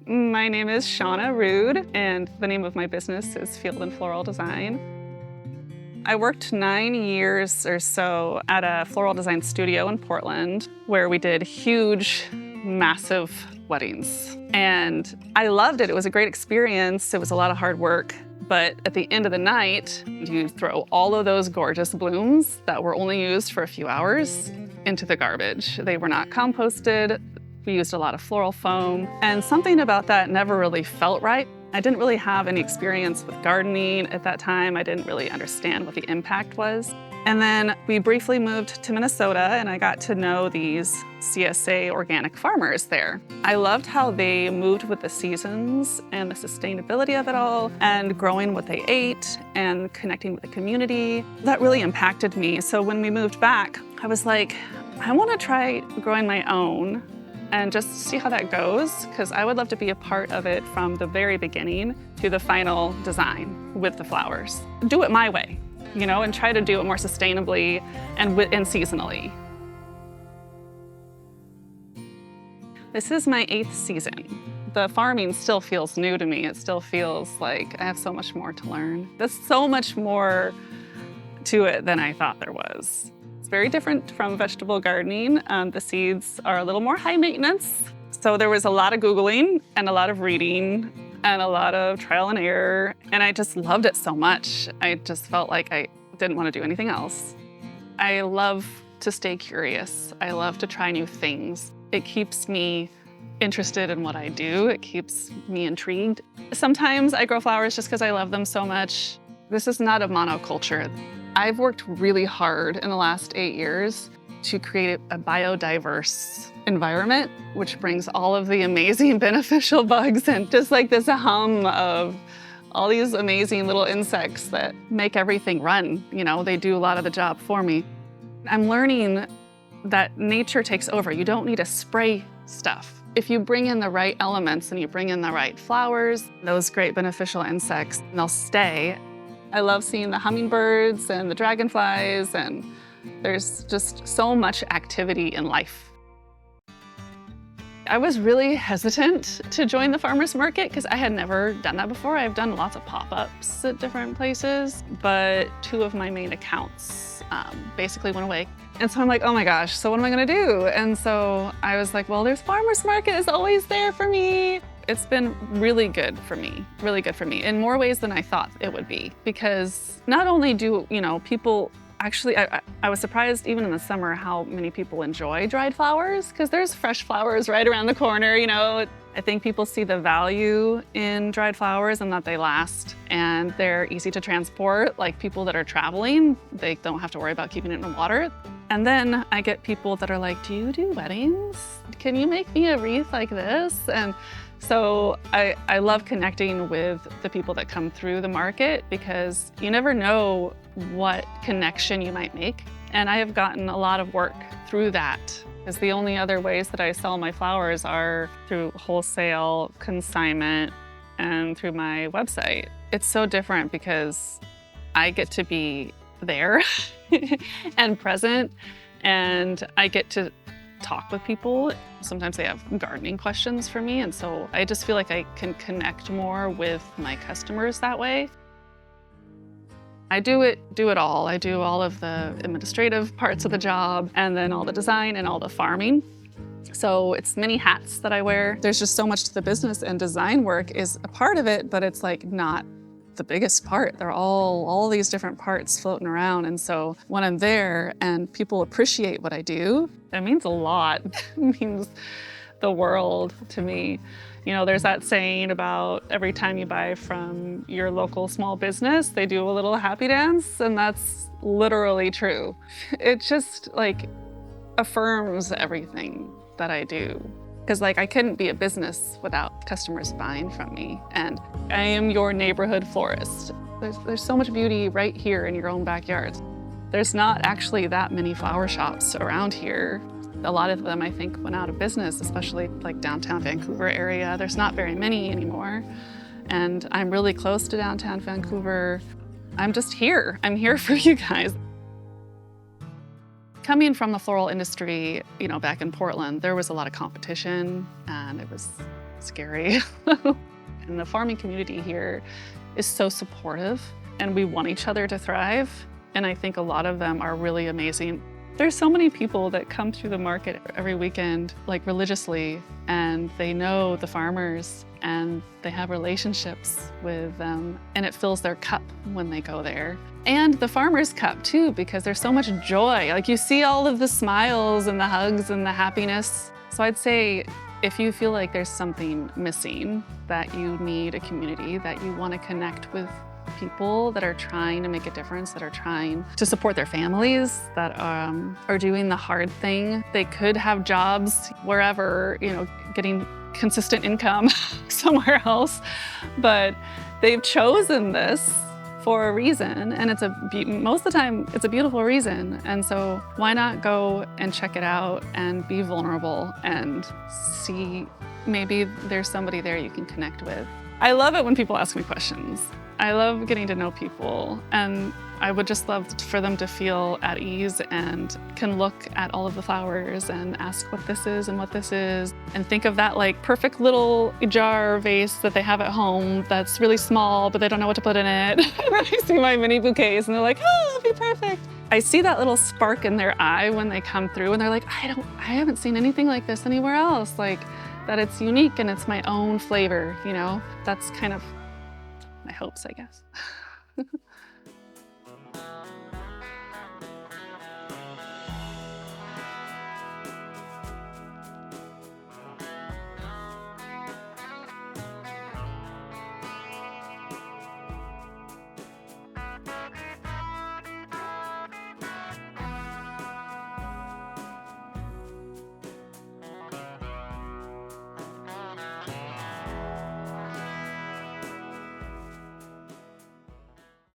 My name is Shawna Rude, and the name of my business is Field Floral Design. I worked 9 years or so at a floral design studio in Portland where we did huge, massive weddings. And I loved it. It was a great experience. It was a lot of hard work. But at the end of the night, you throw all of those gorgeous blooms that were only used for a few hours into the garbage. They were not composted. We used a lot of floral foam, and something about that never really felt right. I didn't really have any experience with gardening at that time. I didn't really understand what the impact was. And then we briefly moved to Minnesota, and I got to know these CSA organic farmers there. I loved how they moved with the seasons and the sustainability of it all, and growing what they ate and connecting with the community. That really impacted me. So when we moved back, I was like, I want to try growing my own and just see how that goes, because I would love to be a part of it from the very beginning to the final design with the flowers. Do it my way, and try to do it more sustainably and seasonally. This is my 8th season. The farming still feels new to me. It still feels like I have so much more to learn. There's so much more to it than I thought there was. It's very different from vegetable gardening. The seeds are a little more high maintenance. So there was a lot of Googling and a lot of reading and a lot of trial and error. And I just loved it so much. I just felt like I didn't want to do anything else. I love to stay curious. I love to try new things. It keeps me interested in what I do. It keeps me intrigued. Sometimes I grow flowers just because I love them so much. This is not a monoculture. I've worked really hard in the last 8 years to create a biodiverse environment, which brings all of the amazing beneficial bugs and just like this hum of all these amazing little insects that make everything run. They do a lot of the job for me. I'm learning that nature takes over. You don't need to spray stuff. If you bring in the right elements and you bring in the right flowers, those great beneficial insects, they'll stay. I love seeing the hummingbirds and the dragonflies, and there's just so much activity in life. I was really hesitant to join the farmer's market because I had never done that before. I've done lots of pop-ups at different places, but 2 of my main accounts basically went away. And so I'm like, oh my gosh, so what am I gonna do? And so I was like, well, there's farmer's market is always there for me. It's been really good for me in more ways than I thought it would be, because not only do, people actually, I was surprised even in the summer how many people enjoy dried flowers, because there's fresh flowers right around the corner, I think people see the value in dried flowers and that they last and they're easy to transport. Like people that are traveling, they don't have to worry about keeping it in water. And then I get people that are like, do you do weddings? Can you make me a wreath like this? And so I love connecting with the people that come through the market, because you never know what connection you might make. And I have gotten a lot of work through that, because the only other ways that I sell my flowers are through wholesale, consignment, and through my website. It's so different because I get to be there and present, and I get to talk with people. Sometimes they have gardening questions for me, and so I just feel like I can connect more with my customers that way. I do it all. I do all of the administrative parts of the job, and then all the design and all the farming. So it's many hats that I wear. There's just so much to the business, and design work is a part of it, but it's like not the biggest part. They're all these different parts floating around. And so when I'm there and people appreciate what I do, it means a lot. It means the world to me. There's that saying about every time you buy from your local small business, they do a little happy dance, and that's literally true. It just affirms everything that I do. Because I couldn't be a business without customers buying from me. And I am your neighborhood florist. There's so much beauty right here in your own backyard. There's not actually that many flower shops around here. A lot of them, I think, went out of business, especially downtown Vancouver area. There's not very many anymore. And I'm really close to downtown Vancouver. I'm just here. I'm here for you guys. Coming from the floral industry, back in Portland, there was a lot of competition, and it was scary. And the farming community here is so supportive, and we want each other to thrive. And I think a lot of them are really amazing. There's so many people that come through the market every weekend, like religiously, and they know the farmers and they have relationships with them, and it fills their cup when they go there. And the farmer's cup too, because there's so much joy. Like you see all of the smiles and the hugs and the happiness. So I'd say if you feel like there's something missing, that you need a community, that you want to connect with people that are trying to make a difference, that are trying to support their families, that are doing the hard thing. They could have jobs wherever, getting consistent income somewhere else, but they've chosen this for a reason, and most of the time it's a beautiful reason. And so why not go and check it out and be vulnerable and see maybe there's somebody there you can connect with. I love it when people ask me questions. I love getting to know people, and I would just love for them to feel at ease and can look at all of the flowers and ask what this is and what this is, and think of that like perfect little jar or vase that they have at home that's really small, but they don't know what to put in it. And then I see my mini bouquets and they're like, oh, that'll be perfect. I see that little spark in their eye when they come through and they're like, I haven't seen anything like this anywhere else. Like that it's unique and it's my own flavor, That's kind of my hopes, I guess.